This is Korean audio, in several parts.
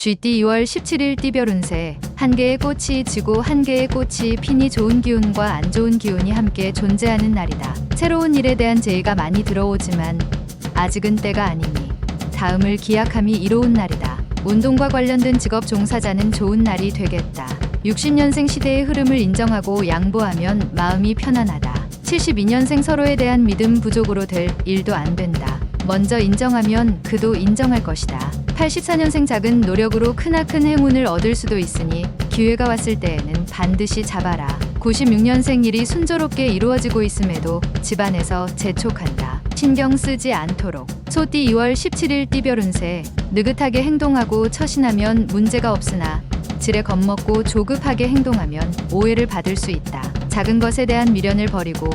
GT 2월 17일 띠별 운세. 한 개의 꽃이 지고 한 개의 꽃이 피니 좋은 기운과 안 좋은 기운이 함께 존재하는 날이다. 새로운 일에 대한 제의가 많이 들어오지만 아직은 때가 아니니 다음을 기약함이 이로운 날이다. 운동과 관련된 직업 종사자는 좋은 날이 되겠다. 60년생 시대의 흐름을 인정하고 양보하면 마음이 편안하다. 72년생 서로에 대한 믿음 부족으로 될 일도 안 된다. 먼저 인정하면 그도 인정할 것이다. 84년생 작은 노력으로 크나큰 행운을 얻을 수도 있으니 기회가 왔을 때에는 반드시 잡아라. 96년생 일이 순조롭게 이루어지고 있음에도 집안에서 재촉한다. 신경 쓰지 않도록. 소띠 2월 17일 띠별 운세. 느긋하게 행동하고 처신하면 문제가 없으나 지레 겁먹고 조급하게 행동하면 오해를 받을 수 있다. 작은 것에 대한 미련을 버리고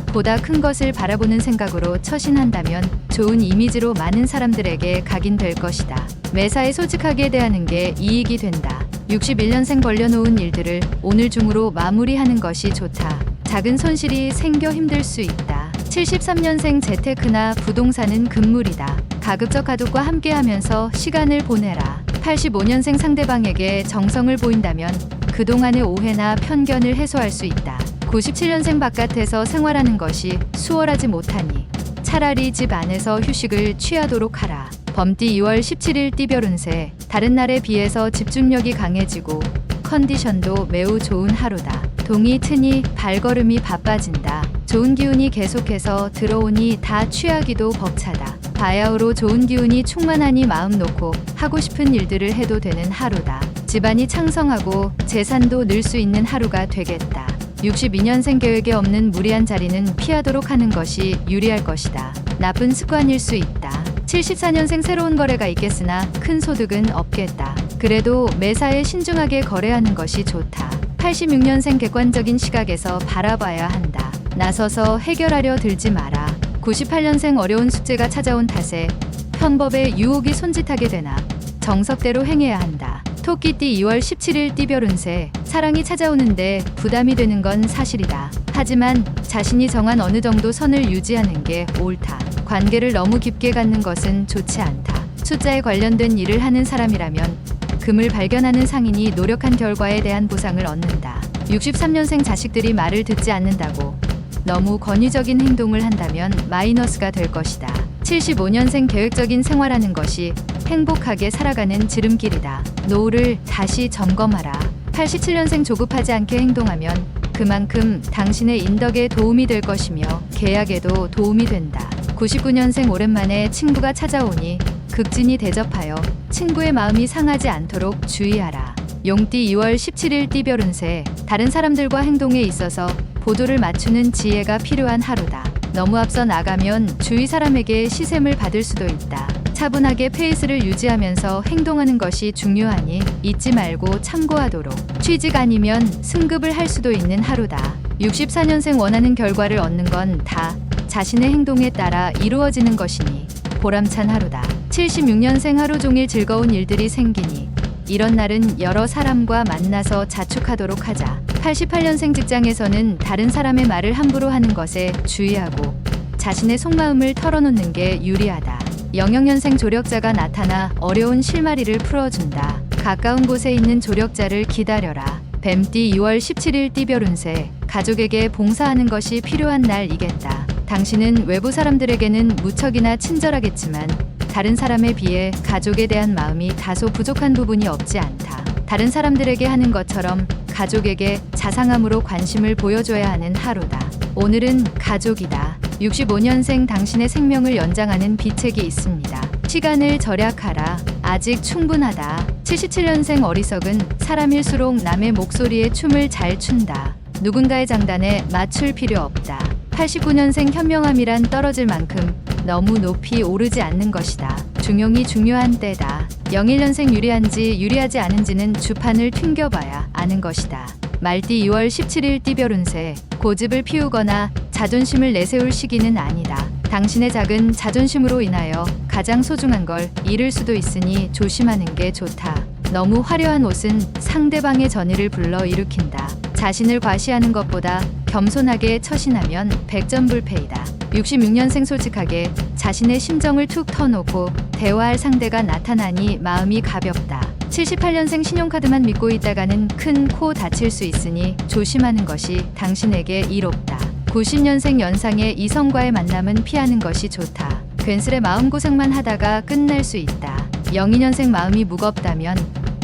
보다 큰 것을 바라보는 생각으로 처신한다면 좋은 이미지로 많은 사람들에게 각인될 것이다. 매사에 솔직하게 대하는 게 이익이 된다. 61년생 벌려놓은 일들을 오늘 중으로 마무리하는 것이 좋다. 작은 손실이 생겨 힘들 수 있다. 73년생 재테크나 부동산은 금물이다. 가급적 가족과 함께하면서 시간을 보내라. 85년생 상대방에게 정성을 보인다면 그동안의 오해나 편견을 해소할 수 있다. 97년생 바깥에서 생활하는 것이 수월하지 못하니 차라리 집 안에서 휴식을 취하도록 하라. 범띠 2월 17일 띠별 운세. 다른 날에 비해서 집중력이 강해지고 컨디션도 매우 좋은 하루다. 동이 트니 발걸음이 바빠진다. 좋은 기운이 계속해서 들어오니 다 취하기도 벅차다. 바야흐로 좋은 기운이 충만하니 마음 놓고 하고 싶은 일들을 해도 되는 하루다. 집안이 창성하고 재산도 늘 수 있는 하루가 되겠다. 62년생 계획에 없는 무리한 자리는 피하도록 하는 것이 유리할 것이다. 나쁜 습관일 수 있다. 74년생 새로운 거래가 있겠으나 큰 소득은 없겠다. 그래도 매사에 신중하게 거래하는 것이 좋다. 86년생 객관적인 시각에서 바라봐야 한다. 나서서 해결하려 들지 마라. 98년생 어려운 숙제가 찾아온 탓에 편법에 유혹이 손짓하게 되나 정석대로 행해야 한다. 토끼띠 2월 17일 띠별 운세. 사랑이 찾아오는데 부담이 되는 건 사실이다. 하지만 자신이 정한 어느 정도 선을 유지하는 게 옳다. 관계를 너무 깊게 갖는 것은 좋지 않다. 숫자에 관련된 일을 하는 사람이라면 금을 발견하는 상인이 노력한 결과에 대한 보상을 얻는다. 63년생 자식들이 말을 듣지 않는다고 너무 권위적인 행동을 한다면 마이너스가 될 것이다. 75년생 계획적인 생활하는 것이 행복하게 살아가는 지름길이다. 노후를 다시 점검하라. 87년생 조급하지 않게 행동하면 그만큼 당신의 인덕에 도움이 될 것이며 계약에도 도움이 된다. 99년생 오랜만에 친구가 찾아오니 극진히 대접하여 친구의 마음이 상하지 않도록 주의하라. 용띠 2월 17일 띠별 운세. 다른 사람들과 행동에 있어서 보조를 맞추는 지혜가 필요한 하루다. 너무 앞서 나가면 주위 사람에게 시샘을 받을 수도 있다. 차분하게 페이스를 유지하면서 행동하는 것이 중요하니 잊지 말고 참고하도록. 취직 아니면 승급을 할 수도 있는 하루다. 64년생 원하는 결과를 얻는 건 다 자신의 행동에 따라 이루어지는 것이니 보람찬 하루다. 76년생 하루 종일 즐거운 일들이 생기니 이런 날은 여러 사람과 만나서 자축하도록 하자. 88년생 직장에서는 다른 사람의 말을 함부로 하는 것에 주의하고 자신의 속마음을 털어놓는 게 유리하다. 00년생 조력자가 나타나 어려운 실마리를 풀어준다. 가까운 곳에 있는 조력자를 기다려라. 뱀띠 2월 17일 띠별 운세. 가족에게 봉사하는 것이 필요한 날이겠다. 당신은 외부 사람들에게는 무척이나 친절하겠지만 다른 사람에 비해 가족에 대한 마음이 다소 부족한 부분이 없지 않다. 다른 사람들에게 하는 것처럼 가족에게 자상함으로 관심을 보여줘야 하는 하루다. 오늘은 가족이다. 65년생 당신의 생명을 연장하는 비책이 있습니다. 시간을 절약하라. 아직 충분하다. 77년생 어리석은 사람일수록 남의 목소리에 춤을 잘 춘다. 누군가의 장단에 맞출 필요 없다. 89년생 현명함이란 떨어질 만큼 너무 높이 오르지 않는 것이다. 중용이 중요한 때다. 01년생 유리한지 유리하지 않은지는 주판을 튕겨봐야 아는 것이다. 말띠 2월 17일 띠별 운세. 고집을 피우거나 자존심을 내세울 시기는 아니다. 당신의 작은 자존심으로 인하여 가장 소중한 걸 잃을 수도 있으니 조심하는 게 좋다. 너무 화려한 옷은 상대방의 전의를 불러일으킨다. 자신을 과시하는 것보다 겸손하게 처신하면 백전불패이다. 66년생 솔직하게 자신의 심정을 툭 터놓고 대화할 상대가 나타나니 마음이 가볍다. 78년생 신용카드만 믿고 있다가는 큰 코 다칠 수 있으니 조심하는 것이 당신에게 이롭다. 90년생 연상의 이성과의 만남은 피하는 것이 좋다. 괜스레 마음고생만 하다가 끝날 수 있다. 02년생 마음이 무겁다면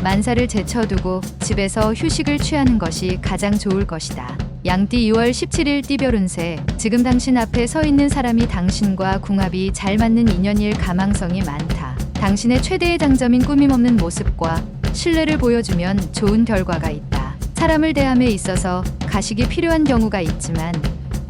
만사를 제쳐두고 집에서 휴식을 취하는 것이 가장 좋을 것이다. 양띠 2월 17일 띠별 운세. 지금 당신 앞에 서 있는 사람이 당신과 궁합이 잘 맞는 인연일 가망성이 많다. 당신의 최대의 장점인 꾸밈없는 모습과 신뢰를 보여주면 좋은 결과가 있다. 사람을 대함에 있어서 가식이 필요한 경우가 있지만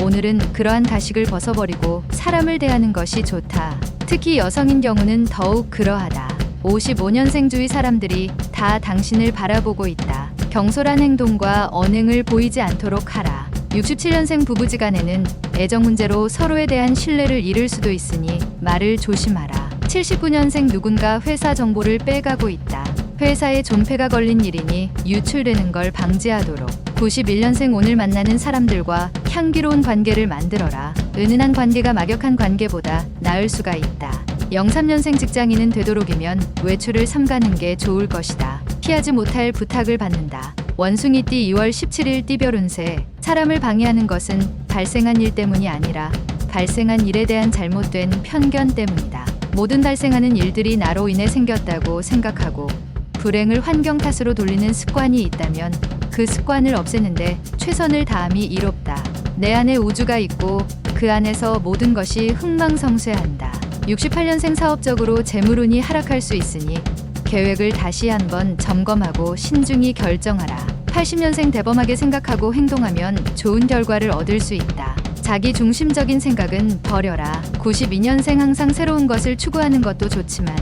오늘은 그러한 가식을 벗어버리고 사람을 대하는 것이 좋다. 특히 여성인 경우는 더욱 그러하다. 55년생 주위 사람들이 다 당신을 바라보고 있다. 경솔한 행동과 언행을 보이지 않도록 하라. 67년생 부부지간에는 애정 문제로 서로에 대한 신뢰를 잃을 수도 있으니 말을 조심하라. 79년생 누군가 회사 정보를 빼가고 있다. 회사에 존폐가 걸린 일이니 유출되는 걸 방지하도록. 91년생 오늘 만나는 사람들과 향기로운 관계를 만들어라. 은은한 관계가 막역한 관계보다 나을 수가 있다. 03년생 직장인은 되도록이면 외출을 삼가는 게 좋을 것이다. 피하지 못할 부탁을 받는다. 원숭이띠 2월 17일 띠별 운세. 사람을 방해하는 것은 발생한 일 때문이 아니라 발생한 일에 대한 잘못된 편견 때문이다. 모든 발생하는 일들이 나로 인해 생겼다고 생각하고 불행을 환경 탓으로 돌리는 습관이 있다면 그 습관을 없애는데 최선을 다함이 이롭다. 내 안에 우주가 있고 그 안에서 모든 것이 흥망성쇠한다. 68년생 사업적으로 재물운이 하락할 수 있으니 계획을 다시 한번 점검하고 신중히 결정하라. 80년생 대범하게 생각하고 행동하면 좋은 결과를 얻을 수 있다. 자기 중심적인 생각은 버려라. 92년생 항상 새로운 것을 추구하는 것도 좋지만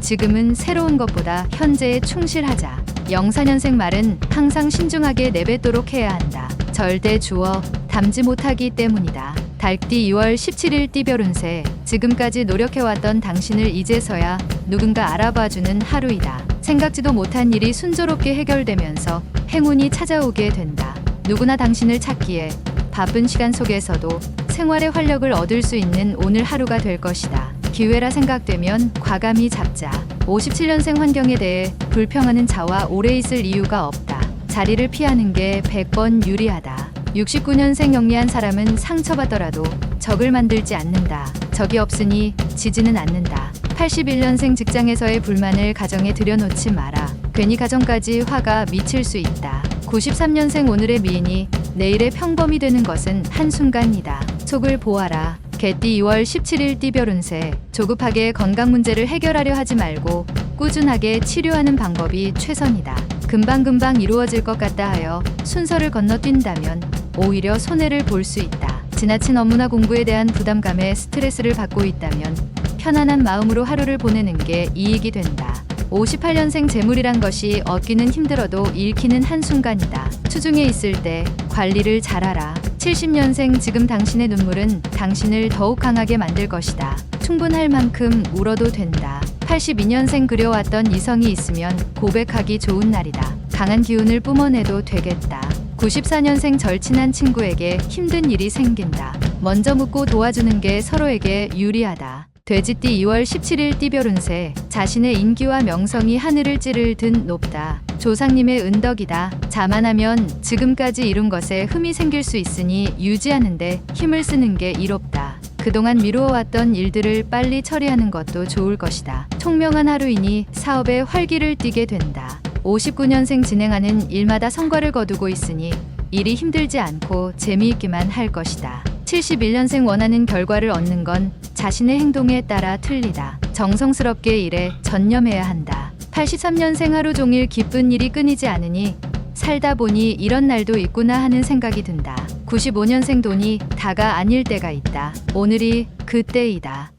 지금은 새로운 것보다 현재에 충실하자. 04년생 말은 항상 신중하게 내뱉도록 해야 한다. 절대 주어 담지 못하기 때문이다. 달띠 2월 17일 띠별 운세. 지금까지 노력해왔던 당신을 이제서야 누군가 알아봐주는 하루이다. 생각지도 못한 일이 순조롭게 해결되면서 행운이 찾아오게 된다. 누구나 당신을 찾기에 바쁜 시간 속에서도 생활의 활력을 얻을 수 있는 오늘 하루가 될 것이다. 기회라 생각되면 과감히 잡자. 57년생 환경에 대해 불평하는 자와 오래 있을 이유가 없다. 자리를 피하는 게 100번 유리하다. 69년생 영리한 사람은 상처받더라도 적을 만들지 않는다. 적이 없으니 지지는 않는다. 81년생 직장에서의 불만을 가정에 들여놓지 마라. 괜히 가정까지 화가 미칠 수 있다. 93년생 오늘의 미인이 내일의 평범이 되는 것은 한순간이다. 속을 보아라. 개띠 2월 17일 띠별 운세. 조급하게 건강 문제를 해결하려 하지 말고 꾸준하게 치료하는 방법이 최선이다. 금방금방 이루어질 것 같다 하여 순서를 건너뛴다면 오히려 손해를 볼 수 있다. 지나친 업무나 공부에 대한 부담감에 스트레스를 받고 있다면 편안한 마음으로 하루를 보내는 게 이익이 된다. 58년생 재물이란 것이 얻기는 힘들어도 잃기는 한순간이다. 추중에 있을 때 관리를 잘하라. 70년생 지금 당신의 눈물은 당신을 더욱 강하게 만들 것이다. 충분할 만큼 울어도 된다. 82년생 그려왔던 이성이 있으면 고백하기 좋은 날이다. 강한 기운을 뿜어내도 되겠다. 94년생 절친한 친구에게 힘든 일이 생긴다. 먼저 묻고 도와주는 게 서로에게 유리하다. 돼지띠 2월 17일 띠별 운세. 자신의 인기와 명성이 하늘을 찌를 듯 높다. 조상님의 은덕이다. 자만하면 지금까지 이룬 것에 흠이 생길 수 있으니 유지하는데 힘을 쓰는 게 이롭다. 그동안 미루어왔던 일들을 빨리 처리하는 것도 좋을 것이다. 총명한 하루이니 사업에 활기를 띠게 된다. 59년생 진행하는 일마다 성과를 거두고 있으니 일이 힘들지 않고 재미있기만 할 것이다. 71년생 원하는 결과를 얻는 건 자신의 행동에 따라 틀리다. 정성스럽게 일에 전념해야 한다. 83년생 하루 종일 기쁜 일이 끊이지 않으니 살다 보니 이런 날도 있구나 하는 생각이 든다. 95년생 돈이 다가 아닐 때가 있다. 오늘이 그때이다.